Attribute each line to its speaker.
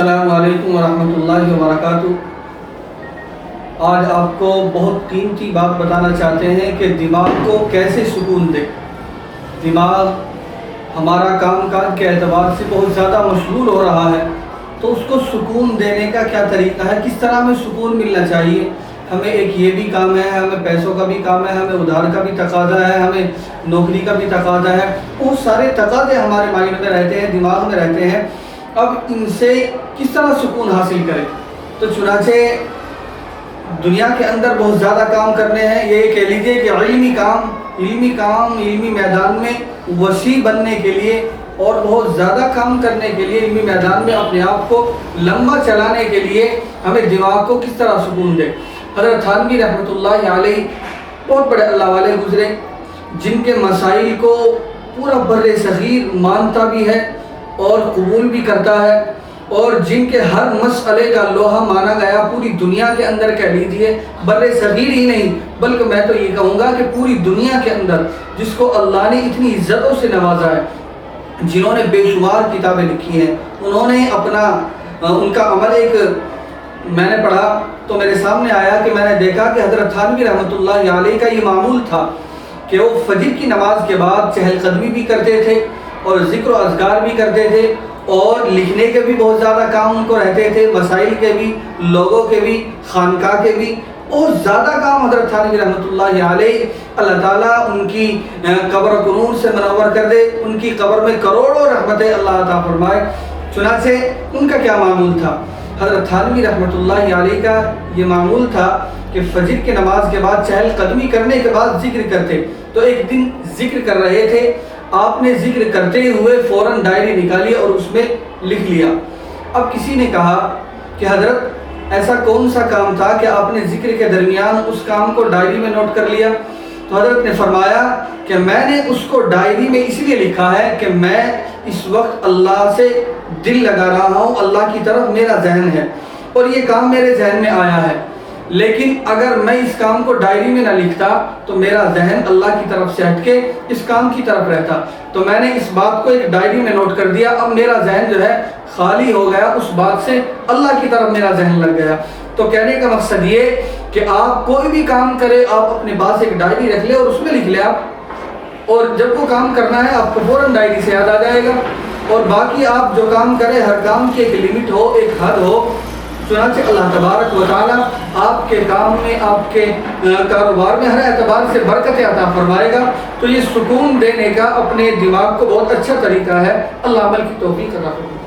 Speaker 1: السلام علیکم ورحمۃ اللہ وبرکاتہ۔ آج آپ کو بہت قیمتی بات بتانا چاہتے ہیں کہ دماغ کو کیسے سکون دے۔ دماغ ہمارا کام کاج کے اعتبار سے بہت زیادہ مشغول ہو رہا ہے، تو اس کو سکون دینے کا کیا طریقہ ہے، کس طرح ہمیں سکون ملنا چاہیے۔ ہمیں ایک یہ بھی کام ہے، ہمیں پیسوں کا بھی کام ہے، ہمیں ادھار کا بھی تقاضا ہے، ہمیں نوکری کا بھی تقاضا ہے۔ بہت سارے تقاضے ہمارے مائنڈ میں رہتے ہیں، دماغ میں رہتے ہیں۔ اب ان سے کس طرح سکون حاصل کریں؟ تو چنانچہ دنیا کے اندر بہت زیادہ کام کرنے ہیں، یہ کہہ لیجیے کہ علمی میدان میں وسیع بننے کے لیے اور بہت زیادہ کام کرنے کے لیے، علمی میدان میں اپنے آپ کو لمبا چلانے کے لیے ہمیں دماغ کو کس طرح سکون دے۔ حضرت تھانوی رحمۃ اللہ علیہ بہت بڑے اللہ والے گزرے، جن کے مسائل کو پورا بر صغیر مانتا بھی ہے اور قبول بھی کرتا ہے، اور جن کے ہر مسئلے کا لوہا مانا گیا پوری دنیا کے اندر، کہہ لیجیے بر صغیر ہی نہیں بلکہ میں تو یہ کہوں گا کہ پوری دنیا کے اندر، جس کو اللہ نے اتنی عزتوں سے نوازا ہے، جنہوں نے بے شمار کتابیں لکھی ہیں، انہوں نے ان کا عمل ایک میں نے پڑھا تو میرے سامنے آیا کہ میں نے دیکھا کہ حضرت تھانوی رحمۃ اللہ علیہ کا یہ معمول تھا کہ وہ فجر کی نماز کے بعد چہل قدمی بھی کرتے تھے اور ذکر و اذکار بھی کرتے تھے، اور لکھنے کے بھی بہت زیادہ کام ان کو رہتے تھے، مسائل کے بھی، لوگوں کے بھی، خانقاہ کے بھی بہت زیادہ کام حضرت تھانوی رحمۃ اللہ علیہ۔ اللہ تعالیٰ ان کی قبر کو نور سے منور کر دے، ان کی قبر میں کروڑوں رحمتیں اللہ عطا فرمائے۔ چنانچہ ان کا کیا معمول تھا؟ حضرت تھانوی رحمۃ اللہ علیہ کا یہ معمول تھا کہ فجر کی نماز کے بعد چہل قدمی کرنے کے بعد ذکر کرتے، تو ایک دن ذکر کر رہے تھے، آپ نے ذکر کرتے ہوئے فوراً ڈائری نکالی اور اس میں لکھ لیا۔ اب کسی نے کہا کہ حضرت ایسا کون سا کام تھا کہ آپ نے ذکر کے درمیان اس کام کو ڈائری میں نوٹ کر لیا؟ تو حضرت نے فرمایا کہ میں نے اس کو ڈائری میں اس لیے لکھا ہے کہ میں اس وقت اللہ سے دل لگا رہا ہوں، اللہ کی طرف میرا ذہن ہے اور یہ کام میرے ذہن میں آیا ہے، لیکن اگر میں اس کام کو ڈائری میں نہ لکھتا تو میرا ذہن اللہ کی طرف سے ہٹ کے اس کام کی طرف رہتا، تو میں نے اس بات کو ایک ڈائری میں نوٹ کر دیا، اب میرا ذہن جو ہے خالی ہو گیا، اس بات سے اللہ کی طرف میرا ذہن لگ گیا۔ تو کہنے کا مقصد یہ کہ آپ کوئی بھی کام کرے، آپ اپنے پاس ایک ڈائری رکھ لیں اور اس میں لکھ لیں آپ، اور جب وہ کام کرنا ہے آپ کو فوراً ڈائری سے یاد آ جائے گا، اور باقی آپ جو کام کریں ہر کام کی ایک لمٹ ہو، ایک حد ہو۔ چنانچہ اللہ تبارک و تعالیٰ آپ کے کام میں، آپ کے کاروبار میں ہر اعتبار سے برکت عطا فرمائے گا۔ تو یہ سکون دینے کا اپنے دماغ کو بہت اچھا طریقہ ہے۔ اللہ عمل کی توفیق عطا فرمائے۔